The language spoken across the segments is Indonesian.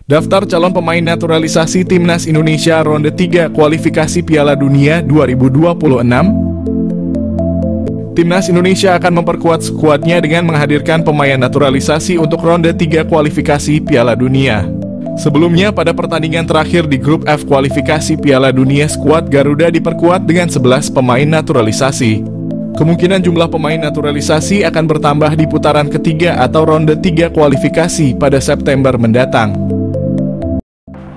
Daftar calon pemain naturalisasi Timnas Indonesia ronde 3 kualifikasi Piala Dunia 2026. Timnas Indonesia akan memperkuat skuadnya dengan menghadirkan pemain naturalisasi untuk ronde 3 kualifikasi Piala Dunia. Sebelumnya, pada pertandingan terakhir di grup F kualifikasi Piala Dunia, skuad Garuda diperkuat dengan 11 pemain naturalisasi. Kemungkinan jumlah pemain naturalisasi akan bertambah di putaran ketiga atau ronde 3 kualifikasi pada September mendatang.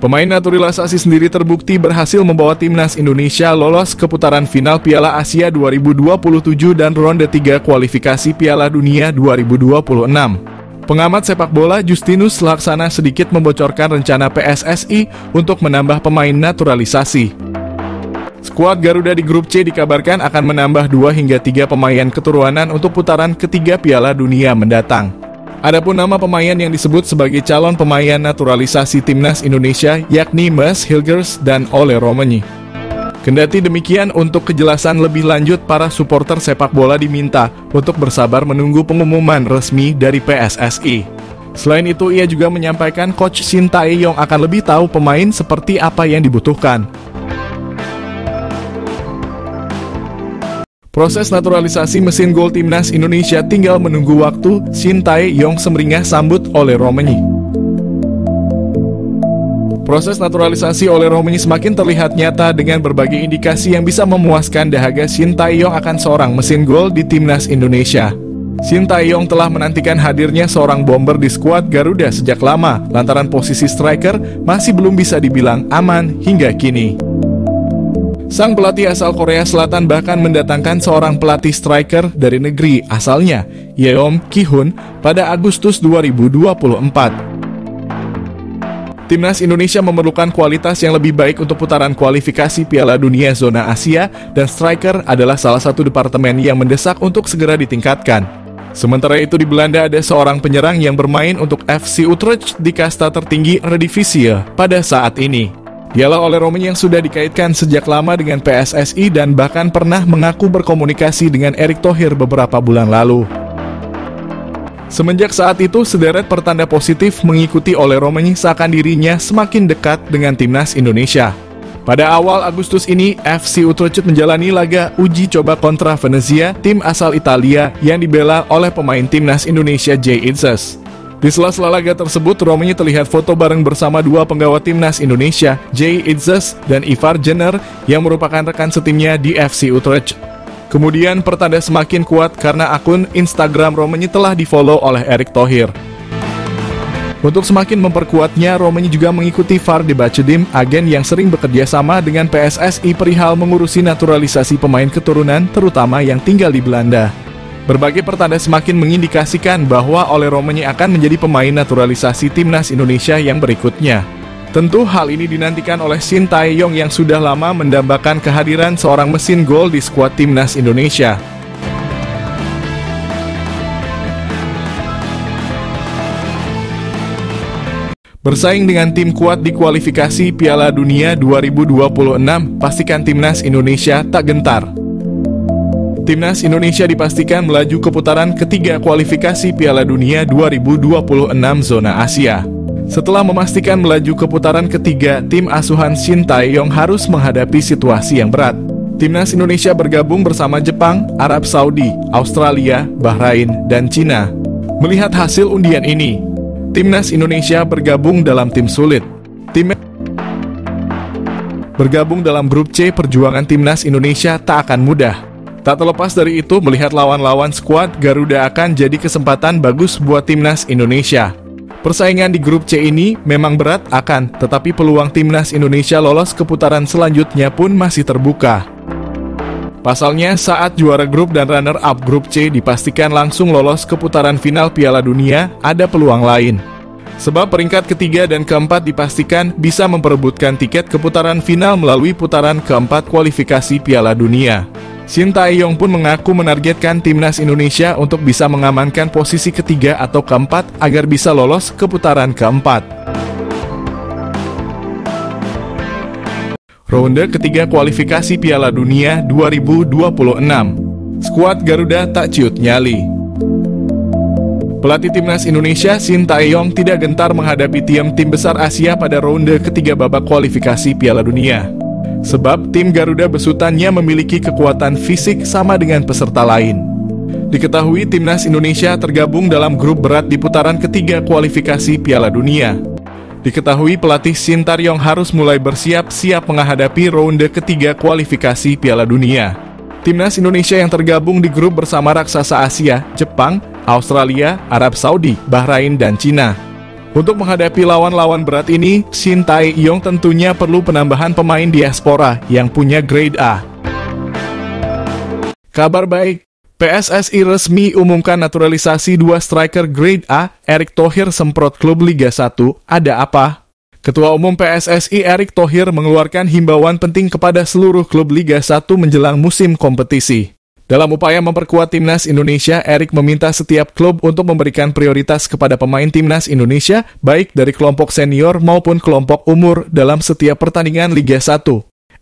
Pemain naturalisasi sendiri terbukti berhasil membawa Timnas Indonesia lolos ke putaran final Piala Asia 2027 dan ronde 3 kualifikasi Piala Dunia 2026. Pengamat sepak bola Justinus Laksana sedikit membocorkan rencana PSSI untuk menambah pemain naturalisasi. Skuad Garuda di grup C dikabarkan akan menambah 2 hingga 3 pemain keturunan untuk putaran ketiga Piala Dunia mendatang. Adapun nama pemain yang disebut sebagai calon pemain naturalisasi Timnas Indonesia yakni Mads Hilgers dan Ole Roemeny. Kendati demikian, untuk kejelasan lebih lanjut para supporter sepak bola diminta untuk bersabar menunggu pengumuman resmi dari PSSI. Selain itu, ia juga menyampaikan Coach Shin Tae-yong akan lebih tahu pemain seperti apa yang dibutuhkan. Proses naturalisasi mesin gol Timnas Indonesia tinggal menunggu waktu. Shin Tae-yong semeringah sambut Ole Roemeny. Proses naturalisasi Ole Roemeny semakin terlihat nyata dengan berbagai indikasi yang bisa memuaskan dahaga Shin Tae-yong akan seorang mesin gol di Timnas Indonesia. Shin Tae-yong telah menantikan hadirnya seorang bomber di skuad Garuda sejak lama, lantaran posisi striker masih belum bisa dibilang aman hingga kini. Sang pelatih asal Korea Selatan bahkan mendatangkan seorang pelatih striker dari negeri asalnya, Yeom Ki-hun, pada Agustus 2024. Timnas Indonesia memerlukan kualitas yang lebih baik untuk putaran kualifikasi Piala Dunia zona Asia, dan striker adalah salah satu departemen yang mendesak untuk segera ditingkatkan. Sementara itu di Belanda ada seorang penyerang yang bermain untuk FC Utrecht di kasta tertinggi Eredivisie pada saat ini. Dialah Ole Roemeny yang sudah dikaitkan sejak lama dengan PSSI dan bahkan pernah mengaku berkomunikasi dengan Erick Thohir beberapa bulan lalu. Semenjak saat itu, sederet pertanda positif mengikuti Ole Roemeny seakan dirinya semakin dekat dengan Timnas Indonesia. Pada awal Agustus ini, FC Utrecht menjalani laga uji coba kontra Venezia, tim asal Italia yang dibela oleh pemain Timnas Indonesia Jay Itzes. Di sela-sela laga tersebut, Roemeny terlihat foto bareng bersama dua penggawa Timnas Indonesia, Jay Itzes dan Ivar Jenner, yang merupakan rekan setimnya di FC Utrecht. Kemudian pertanda semakin kuat karena akun Instagram Roemeny telah di-follow oleh Erick Thohir. Untuk semakin memperkuatnya, Roemeny juga mengikuti Vardy Bacediem, agen yang sering bekerja sama dengan PSSI perihal mengurusi naturalisasi pemain keturunan, terutama yang tinggal di Belanda. Berbagai pertanda semakin mengindikasikan bahwa Ole Roemeny akan menjadi pemain naturalisasi Timnas Indonesia yang berikutnya. Tentu hal ini dinantikan oleh Shin Tae-yong yang sudah lama mendambakan kehadiran seorang mesin gol di skuad Timnas Indonesia. Bersaing dengan tim kuat di kualifikasi Piala Dunia 2026, pastikan Timnas Indonesia tak gentar. Timnas Indonesia dipastikan melaju ke putaran ketiga kualifikasi Piala Dunia 2026 zona Asia. Setelah memastikan melaju ke putaran ketiga, tim asuhan Shin Tae-yong harus menghadapi situasi yang berat. Timnas Indonesia bergabung bersama Jepang, Arab Saudi, Australia, Bahrain, dan Cina. Melihat hasil undian ini, Timnas Indonesia bergabung dalam tim sulit. Bergabung dalam grup C, perjuangan Timnas Indonesia tak akan mudah. Tak terlepas dari itu, melihat lawan-lawan skuad Garuda akan jadi kesempatan bagus buat Timnas Indonesia. Persaingan di grup C ini memang berat tetapi peluang Timnas Indonesia lolos ke putaran selanjutnya pun masih terbuka. Pasalnya, saat juara grup dan runner-up grup C dipastikan langsung lolos ke putaran final Piala Dunia, ada peluang lain. Sebab peringkat ketiga dan keempat dipastikan bisa memperebutkan tiket ke putaran final melalui putaran keempat kualifikasi Piala Dunia. Shin Tae-yong pun mengaku menargetkan Timnas Indonesia untuk bisa mengamankan posisi ketiga atau keempat agar bisa lolos ke putaran keempat. Ronde ketiga kualifikasi Piala Dunia 2026. Skuad Garuda tak ciut nyali. Pelatih timnas Indonesia Shin Tae-yong tidak gentar menghadapi tim besar Asia pada ronde ketiga babak kualifikasi Piala Dunia. Sebab tim Garuda besutannya memiliki kekuatan fisik sama dengan peserta lain. Diketahui timnas Indonesia tergabung dalam grup berat di putaran ketiga kualifikasi Piala Dunia. Diketahui pelatih Shin Tae-yong harus mulai bersiap-siap menghadapi ronde ketiga kualifikasi Piala Dunia. Timnas Indonesia yang tergabung di grup bersama raksasa Asia, Jepang, Australia, Arab Saudi, Bahrain, dan Cina. Untuk menghadapi lawan-lawan berat ini, Shin Tae-yong tentunya perlu penambahan pemain diaspora yang punya grade A. Kabar baik, PSSI resmi umumkan naturalisasi dua striker grade A, Erick Thohir semprot klub Liga 1, ada apa? Ketua Umum PSSI Erick Thohir mengeluarkan himbauan penting kepada seluruh klub Liga 1 menjelang musim kompetisi. Dalam upaya memperkuat timnas Indonesia, Erick meminta setiap klub untuk memberikan prioritas kepada pemain timnas Indonesia, baik dari kelompok senior maupun kelompok umur dalam setiap pertandingan Liga 1.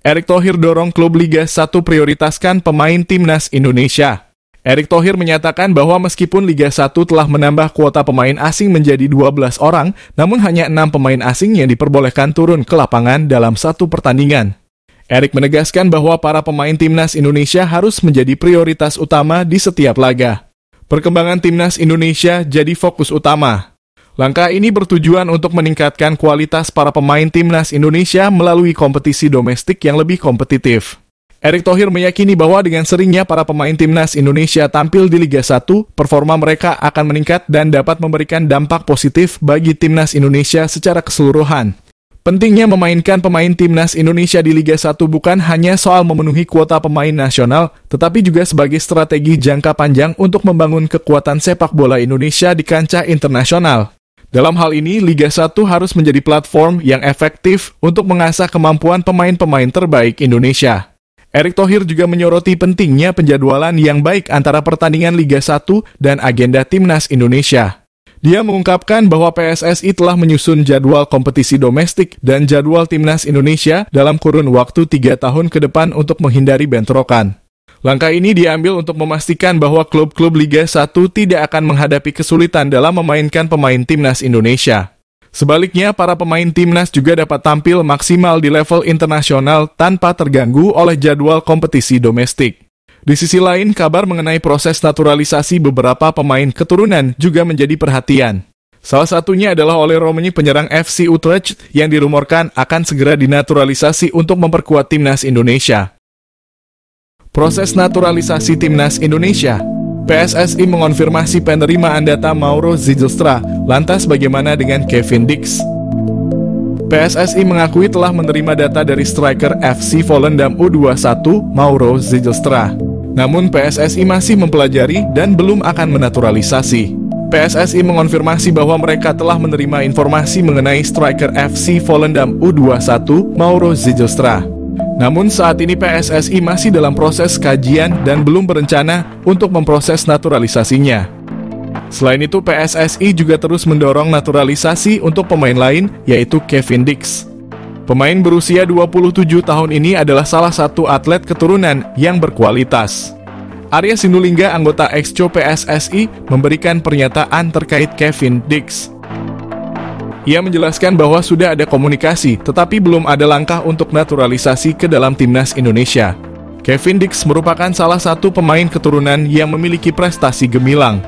Erick Thohir dorong klub Liga 1 prioritaskan pemain timnas Indonesia. Erick Thohir menyatakan bahwa meskipun Liga 1 telah menambah kuota pemain asing menjadi 12 orang, namun hanya 6 pemain asing yang diperbolehkan turun ke lapangan dalam satu pertandingan. Erick menegaskan bahwa para pemain timnas Indonesia harus menjadi prioritas utama di setiap laga. Perkembangan timnas Indonesia jadi fokus utama. Langkah ini bertujuan untuk meningkatkan kualitas para pemain timnas Indonesia melalui kompetisi domestik yang lebih kompetitif. Erick Thohir meyakini bahwa dengan seringnya para pemain timnas Indonesia tampil di Liga 1, performa mereka akan meningkat dan dapat memberikan dampak positif bagi timnas Indonesia secara keseluruhan. Pentingnya memainkan pemain timnas Indonesia di Liga 1 bukan hanya soal memenuhi kuota pemain nasional, tetapi juga sebagai strategi jangka panjang untuk membangun kekuatan sepak bola Indonesia di kancah internasional. Dalam hal ini, Liga 1 harus menjadi platform yang efektif untuk mengasah kemampuan pemain-pemain terbaik Indonesia. Erick Thohir juga menyoroti pentingnya penjadwalan yang baik antara pertandingan Liga 1 dan agenda timnas Indonesia. Dia mengungkapkan bahwa PSSI telah menyusun jadwal kompetisi domestik dan jadwal timnas Indonesia dalam kurun waktu 3 tahun ke depan untuk menghindari bentrokan. Langkah ini diambil untuk memastikan bahwa klub-klub Liga 1 tidak akan menghadapi kesulitan dalam memainkan pemain timnas Indonesia. Sebaliknya, para pemain timnas juga dapat tampil maksimal di level internasional tanpa terganggu oleh jadwal kompetisi domestik. Di sisi lain, kabar mengenai proses naturalisasi beberapa pemain keturunan juga menjadi perhatian. Salah satunya adalah oleh Romani penyerang FC Utrecht yang dirumorkan akan segera dinaturalisasi untuk memperkuat timnas Indonesia. Proses naturalisasi timnas Indonesia. PSSI mengonfirmasi penerimaan data Mauro Zylstra. Lantas bagaimana dengan Kevin Dix? PSSI mengakui telah menerima data dari striker FC Volendam U21 Mauro Zylstra. Namun PSSI masih mempelajari dan belum akan menaturalisasi. PSSI mengonfirmasi bahwa mereka telah menerima informasi mengenai striker FC Volendam U21 Mauro Zylstra. Namun saat ini PSSI masih dalam proses kajian dan belum berencana untuk memproses naturalisasinya. Selain itu, PSSI juga terus mendorong naturalisasi untuk pemain lain, yaitu Kevin Dix. Pemain berusia 27 tahun ini adalah salah satu atlet keturunan yang berkualitas. Arya Sinulinga, anggota Exco PSSI, memberikan pernyataan terkait Kevin Dix. Ia menjelaskan bahwa sudah ada komunikasi, tetapi belum ada langkah untuk naturalisasi ke dalam timnas Indonesia. Kevin Dix merupakan salah satu pemain keturunan yang memiliki prestasi gemilang.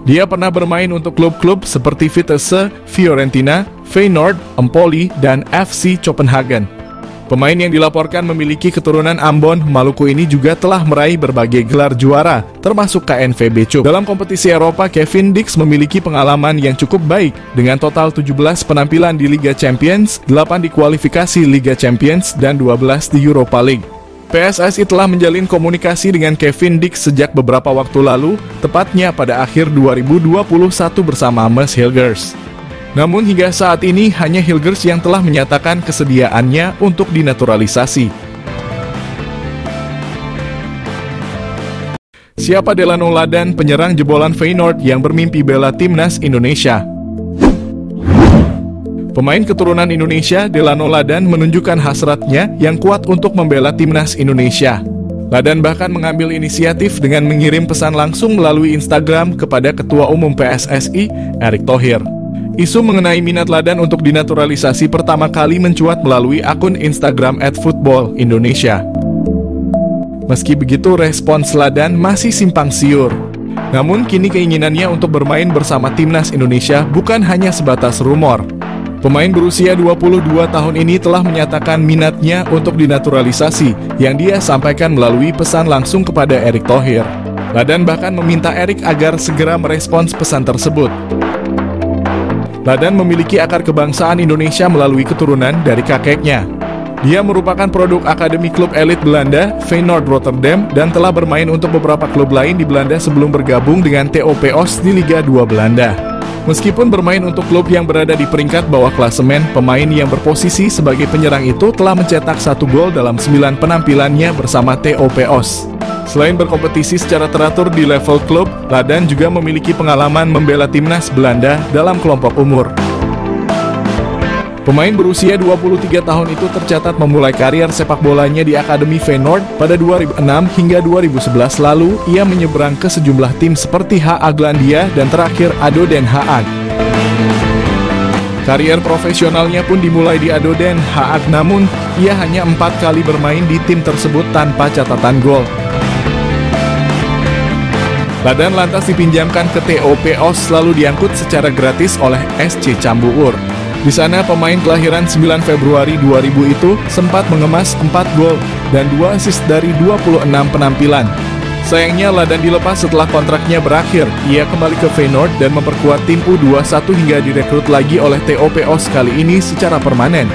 Dia pernah bermain untuk klub-klub seperti Vitesse, Fiorentina, Feyenoord, Empoli, dan FC Copenhagen. Pemain yang dilaporkan memiliki keturunan Ambon, Maluku ini juga telah meraih berbagai gelar juara, termasuk KNVB Cup. Dalam kompetisi Eropa, Kevin Dix memiliki pengalaman yang cukup baik, dengan total 17 penampilan di Liga Champions, 8 di kualifikasi Liga Champions, dan 12 di Europa League. PSSI telah menjalin komunikasi dengan Kevin Dix sejak beberapa waktu lalu, tepatnya pada akhir 2021 bersama Mads Hilgers. Namun hingga saat ini hanya Hilgers yang telah menyatakan kesediaannya untuk dinaturalisasi. Siapa Delano Ladan, penyerang jebolan Feyenoord yang bermimpi bela timnas Indonesia? Pemain keturunan Indonesia, Delano Ladan menunjukkan hasratnya yang kuat untuk membela timnas Indonesia. Ladan bahkan mengambil inisiatif dengan mengirim pesan langsung melalui Instagram kepada Ketua Umum PSSI, Erick Thohir. Isu mengenai minat Ladan untuk dinaturalisasi pertama kali mencuat melalui akun Instagram @footballindonesia. Meski begitu, respons Ladan masih simpang siur. Namun kini keinginannya untuk bermain bersama timnas Indonesia bukan hanya sebatas rumor. Pemain berusia 22 tahun ini telah menyatakan minatnya untuk dinaturalisasi yang dia sampaikan melalui pesan langsung kepada Erick Thohir. Ladan bahkan meminta Erick agar segera merespons pesan tersebut. Ladan memiliki akar kebangsaan Indonesia melalui keturunan dari kakeknya. Dia merupakan produk akademi klub elit Belanda, Feyenoord Rotterdam, dan telah bermain untuk beberapa klub lain di Belanda sebelum bergabung dengan TOP Os di Liga 2 Belanda. Meskipun bermain untuk klub yang berada di peringkat bawah klasemen, pemain yang berposisi sebagai penyerang itu telah mencetak 1 gol dalam 9 penampilannya bersama TOP Os. Selain berkompetisi secara teratur di level klub, Ladan juga memiliki pengalaman membela timnas Belanda dalam kelompok umur. Pemain berusia 23 tahun itu tercatat memulai karier sepak bolanya di Akademi Feyenoord pada 2006 hingga 2011 lalu. Ia menyeberang ke sejumlah tim seperti HA Glandia dan terakhir ADO Den Haag. Karier profesionalnya pun dimulai di ADO Den Haag, namun ia hanya 4 kali bermain di tim tersebut tanpa catatan gol. Ladan lantas dipinjamkan ke TOP Os lalu diangkut secara gratis oleh SC Cambuur. Di sana pemain kelahiran 9 Februari 2000 itu sempat mengemas 4 gol dan 2 assist dari 26 penampilan. Sayangnya Ladan dilepas setelah kontraknya berakhir. Ia kembali ke Feyenoord dan memperkuat tim U21 hingga direkrut lagi oleh TOP Os kali ini secara permanen.